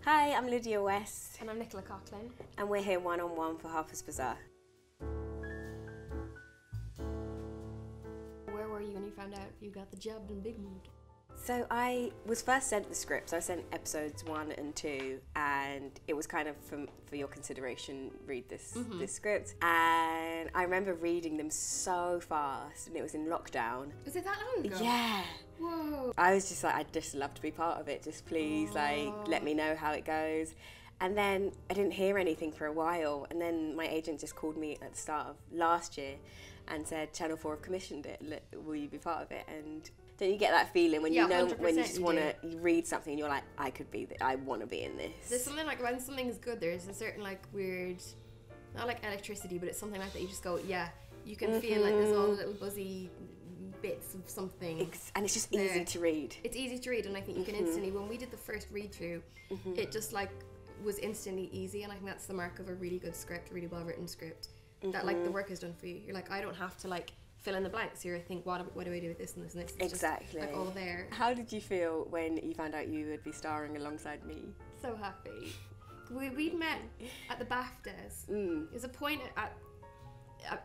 Hi, I'm Lydia West. And I'm Nicola Coughlan. And we're here one-on-one for Harper's Bazaar. Where were you when you found out you got the job in Big Mood? So I was first sent the scripts. I was sent episodes 1 and 2, and it was kind of for your consideration, read this script. And I remember reading them so fast, and it was in lockdown. Was it that long ago? Yeah. Whoa. I was just like, I'd just love to be part of it. Just please, let me know how it goes. And then I didn't hear anything for a while, and then my agent just called me at the start of last year and said, Channel 4 have commissioned it. Will you be part of it? And don't you get that feeling when you know, when you just want to read something and you're like, I want to be in this. There's something like when something's good, there's a certain like weird, not like electricity, but it's something like that. You just go, yeah, you can feel like there's all the little buzzy bits of something. And it's just easy to read. It's easy to read, and I think you can instantly, when we did the first read through, it just like was instantly easy, and I think that's the mark of a really good script, a really well written script, that like the work is done for you. You're like, I don't have to like fill in the blanks here. I think, what do I do with this and this and this? It's exactly. just, like, all there. How did you feel when you found out you would be starring alongside me? So happy. We'd met at the BAFTAs. There's a point at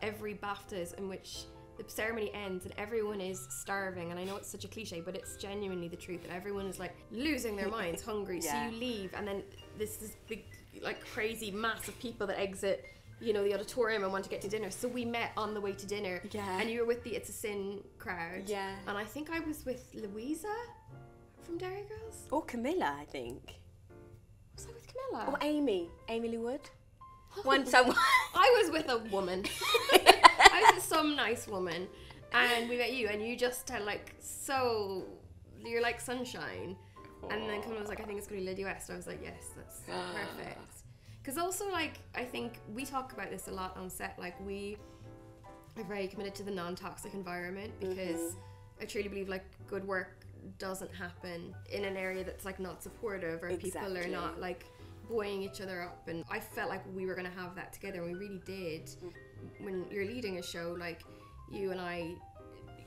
every BAFTAs in which the ceremony ends and everyone is starving, and I know it's such a cliche, but it's genuinely the truth, that everyone is like losing their minds, hungry. So you leave, and then this big like crazy mass of people that exit, you know, the auditorium and want to get to dinner. So we met on the way to dinner, and you were with the It's a Sin crowd, and I think I was with Louisa from Dairy Girls, or Camilla. I think was I with Camilla or Amy Lee Wood? Someone. I was with a woman. I was with some nice woman, and we met you, and you just had like, so you're like sunshine. And then Camilla was like, I think it's gonna be Lydia West. And I was like, yes, that's perfect. Because also, like, I think we talk about this a lot on set, like we are very committed to the non-toxic environment, because I truly believe like good work doesn't happen in an area that's like not supportive, or people are not like buoying each other up. And I felt like we were gonna have that together, and we really did. When you're leading a show, like you and I,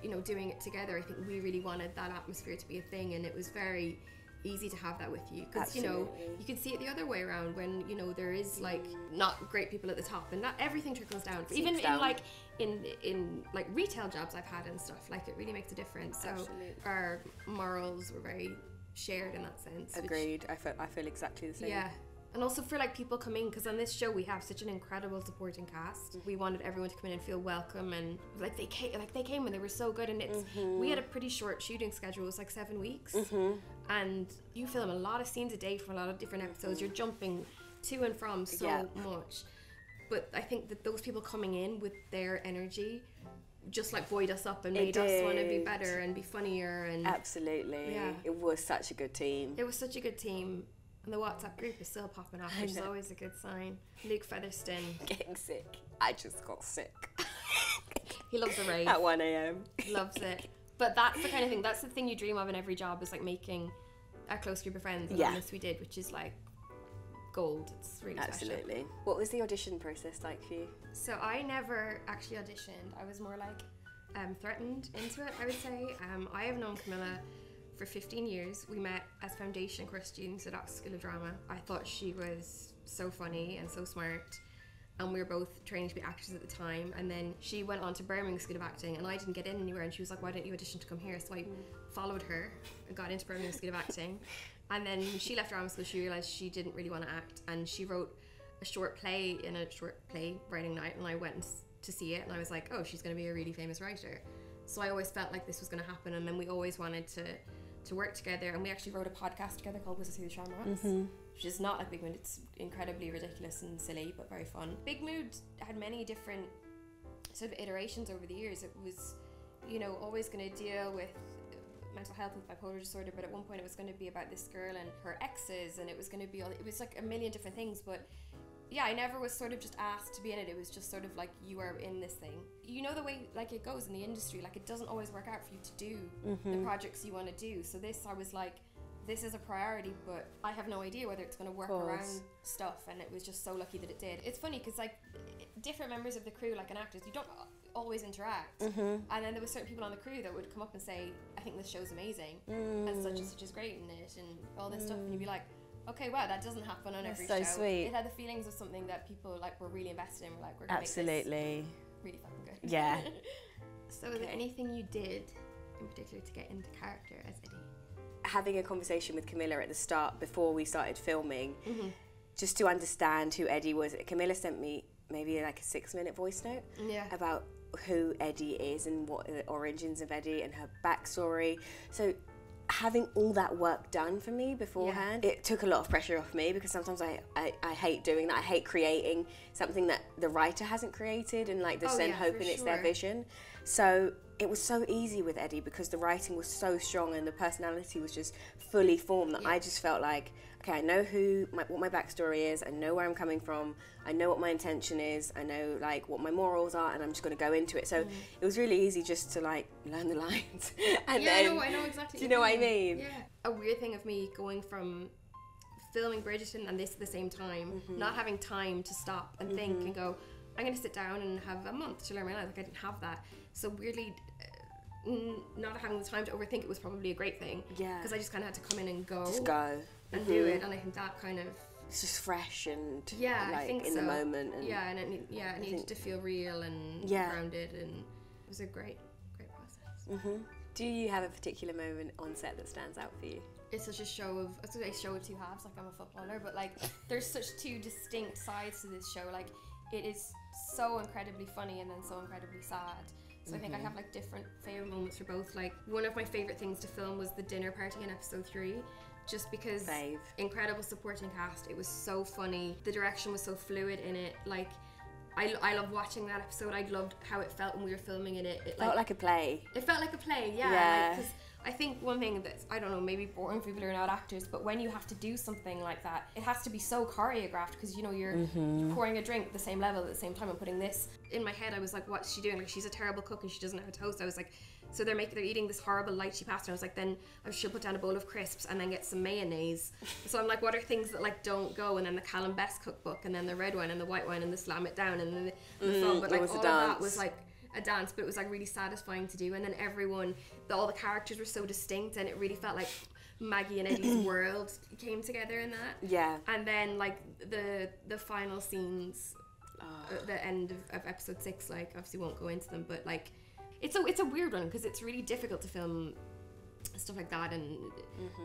you know, doing it together, I think we really wanted that atmosphere to be a thing, and it was very easy to have that with you, because you know, you can see it the other way around when, you know, there is like not great people at the top, and not everything trickles down. Even in like in like retail jobs I've had and stuff, like it really makes a difference. So our morals were very shared in that sense. Agreed. I feel exactly the same. Yeah. And also for like people coming, because on this show we have such an incredible supporting cast. We wanted everyone to come in and feel welcome, and like they came and they were so good. And it's we had a pretty short shooting schedule. It was like 7 weeks, and you film a lot of scenes a day from a lot of different episodes. You're jumping to and from so much. But I think that those people coming in with their energy just like buoyed us up and made us want to be better and be funnier. And absolutely, it was such a good team. It was such a good team. And the WhatsApp group is still popping off, which is always a good sign. Luke Featherston. Getting sick. I just got sick. He loves a rave. At 1 a.m. Loves it. But that's the kind of thing, that's the thing you dream of in every job, is like making a close group of friends. And this we did, which is like gold. It's really special. What was the audition process like for you? So I never actually auditioned. I was more like threatened into it, I would say. I have known Camilla for 15 years. We met as foundation course students at Oxford School of Drama. I thought she was so funny and so smart, and we were both training to be actors at the time. And then she went on to Birmingham School of Acting, and I didn't get in anywhere, and she was like, why don't you audition to come here? So I followed her and got into Birmingham School of Acting. And then when she left drama school, she realised she didn't really want to act, and she wrote a short play in a short play writing night, and I went to see it, and I was like, oh, she's going to be a really famous writer. So I always felt like this was going to happen, and then we always wanted to work together, and we actually wrote a podcast together called Was It Through the Shamrocks, which is not like Big Mood. It's incredibly ridiculous and silly, but very fun. Big Mood had many different sort of iterations over the years. It was, you know, always going to deal with mental health with bipolar disorder, but at one point it was going to be about this girl and her exes, and it was going to be all, it was like a million different things. But yeah, I never was sort of just asked to be in it. It was just sort of like, you are in this thing. You know the way like it goes in the industry, like it doesn't always work out for you to do the projects you want to do. So this, I was like, this is a priority, but I have no idea whether it's going to work around stuff. And it was just so lucky that it did. It's funny because like different members of the crew, like an actors, you don't always interact. And then there were certain people on the crew that would come up and say, I think this show's amazing, and such is great in it, and all this stuff, and you'd be like, okay, wow, that doesn't happen on every so show. Sweet. It had the feelings of something that people like were really invested in. We're like, we're gonna Absolutely. make this really fucking good. Yeah. So is there anything you did in particular to get into character as Eddie? Having a conversation with Camilla at the start before we started filming, just to understand who Eddie was. Camilla sent me maybe like a 6-minute voice note about who Eddie is and what the origins of Eddie and her backstory. So having all that work done for me beforehand, it took a lot of pressure off me, because sometimes I hate doing that. I hate creating something that the writer hasn't created and like just then hoping it's their vision. So it was so easy with Eddie because the writing was so strong and the personality was just fully formed that I just felt like, okay, I know what my backstory is, I know where I'm coming from, I know what my intention is, I know like what my morals are, and I'm just going to go into it. So it was really easy just to like learn the lines. And then, I know exactly. Do you know what I mean? Yeah. A weird thing of me going from filming Bridgerton and this at the same time, not having time to stop and think and go, I'm going to sit down and have a month to learn my lines. Like I didn't have that. So weirdly, not having the time to overthink it was probably a great thing. Yeah. Because I just kind of had to come in and go. Just go. And do it. And I think that kind of... It's just fresh and like I think in the moment. And it needed to feel real and grounded, and it was a great process. Do you have a particular moment on set that stands out for you? It's such a show of, I was going to say show of two halves, like I'm a footballer, but like there's such two distinct sides to this show. Like it is so incredibly funny and then so incredibly sad. So I think I have like different favourite moments for both. Like one of my favourite things to film was the dinner party in episode 3. Just because incredible supporting cast, it was so funny, the direction was so fluid in it. Like I love watching that episode. I loved how it felt when we were filming in it. It felt like a play. It felt like a play, yeah. Because I think one thing that's, I don't know, maybe boring for people who are not actors, but when you have to do something like that, it has to be so choreographed, because you know you're pouring a drink at the same level at the same time and putting this in my head. I was like, what's she doing? Like she's a terrible cook and she doesn't know how to toast. I was like, so they're eating this horrible lychee pasta. I was like, then she'll put down a bowl of crisps and then get some mayonnaise. So I'm like, what are things that like don't go? And then the Callum Best cookbook, and then the red wine and the white wine and the slam it down and then the film. But like all of that was like a dance, but it was like really satisfying to do. And then all the characters were so distinct, and it really felt like Maggie and Eddie's world came together in that. Yeah. And then like the final scenes, at the end of episode 6, like obviously won't go into them, but like it's a weird one because it's really difficult to film stuff like that, and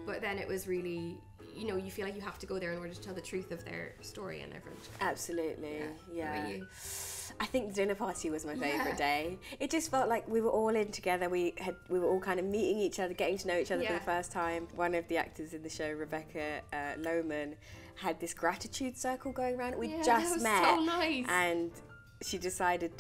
but then it was really, you know, you feel like you have to go there in order to tell the truth of their story and everything. Absolutely, yeah. How about you? I think the dinner party was my favourite day. It just felt like we were all in together. We were all kind of meeting each other, getting to know each other for the first time. One of the actors in the show, Rebecca Lohman, had this gratitude circle going around. We just met, so nice. And she decided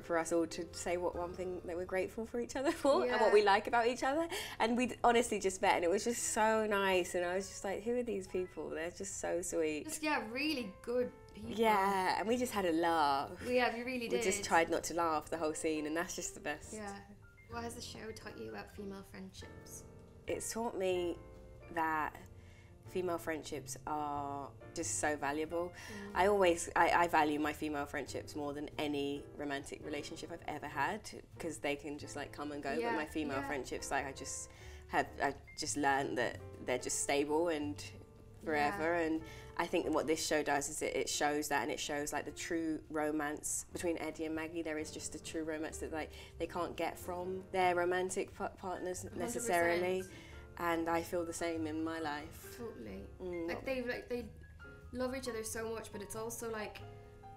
for us all to say what one thing that we're grateful for each other for and what we like about each other. And we honestly just met, and it was just so nice. And I was just like, who are these people? They're just so sweet. Just, really good people. Yeah, and we just had a laugh. We really did. We just tried not to laugh the whole scene, and that's just the best. Yeah. What has the show taught you about female friendships? It's taught me that female friendships are just so valuable. I value my female friendships more than any romantic relationship I've ever had, because they can just like come and go. But my female friendships, like I just learned that they're just stable and forever. And I think that what this show does is it shows that, and it shows like the true romance between Eddie and Maggie. There is just a true romance that like they can't get from their romantic partners necessarily. 100%. And I feel the same in my life. Totally. They love each other so much, but it's also like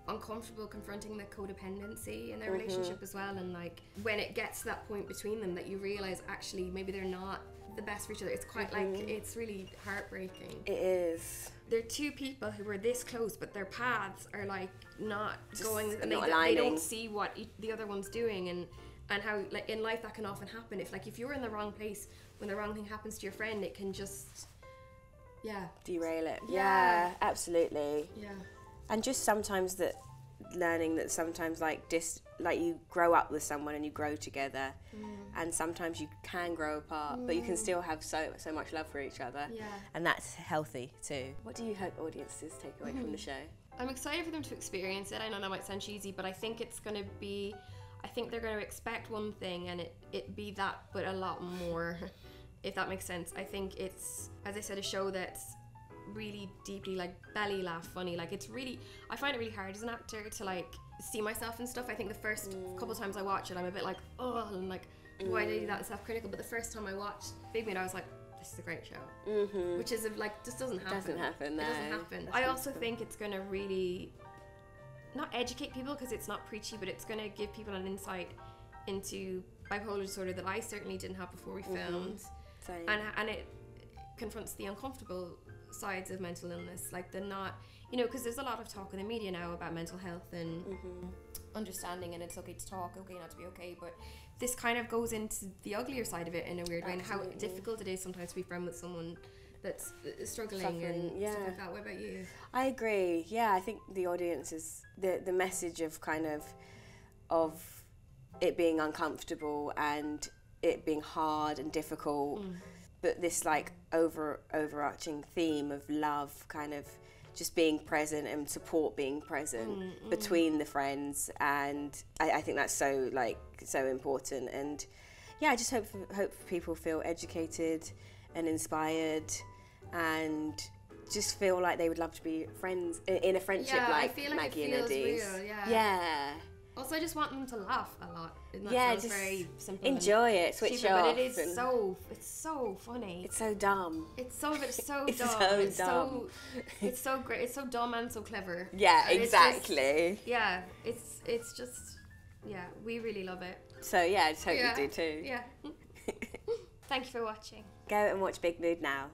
uncomfortable confronting the codependency in their relationship as well. And like when it gets to that point between them that you realise actually maybe they're not the best for each other, it's quite like, it's really heartbreaking. It is. They're two people who are this close, but their paths are like not just going, and they don't see what the other one's doing, and how like in life that can often happen. If you're in the wrong place when the wrong thing happens to your friend, it can just derail it. Yeah, absolutely. Yeah. And just sometimes learning that sometimes like you grow up with someone and you grow together, and sometimes you can grow apart, but you can still have so much love for each other. Yeah. And that's healthy too. What do you hope audiences take away from the show? I'm excited for them to experience it. I know that might sound cheesy, but I think they're going to expect one thing and it be that, but a lot more, if that makes sense. I think it's, as I said, a show that's really deeply like belly laugh funny. Like it's really, I find it really hard as an actor to like see myself and stuff. I think the first couple of times I watch it, I'm a bit like, oh, and like, why did I do that, self-critical. But the first time I watched Big Meat, I was like, this is a great show. Which is like, just doesn't happen. Doesn't happen, no. It doesn't happen. I also think it's going to really not educate people, because it's not preachy, but it's going to give people an insight into bipolar disorder that I certainly didn't have before we filmed. Same. And it confronts the uncomfortable sides of mental illness, like the not, you know, because there's a lot of talk in the media now about mental health and understanding, and it's okay to talk, okay not to be okay, but this kind of goes into the uglier side of it in a weird way, and how difficult it is sometimes to be friends with someone that's struggling and stuff like that. What about you? I agree. Yeah, I think the audience is the message of kind of it being uncomfortable and it being hard and difficult, but this like overarching theme of love, kind of just being present and support being present between the friends, and I think that's so important. And yeah, I just hope people feel educated and inspired and just feel like they would love to be friends in a friendship like I feel like Maggie it and feels Eddie's. real, Yeah. Also, I just want them to laugh a lot. And that sounds just very simple. enjoy it, switch stupid, off. But it is it's so funny. It's so dumb. It's so dumb. It's So it's so great. It's so dumb and so clever. Yeah, And exactly. it's just we really love it. So yeah, I totally do too. Yeah. Thank you for watching. Go and watch Big Mood now.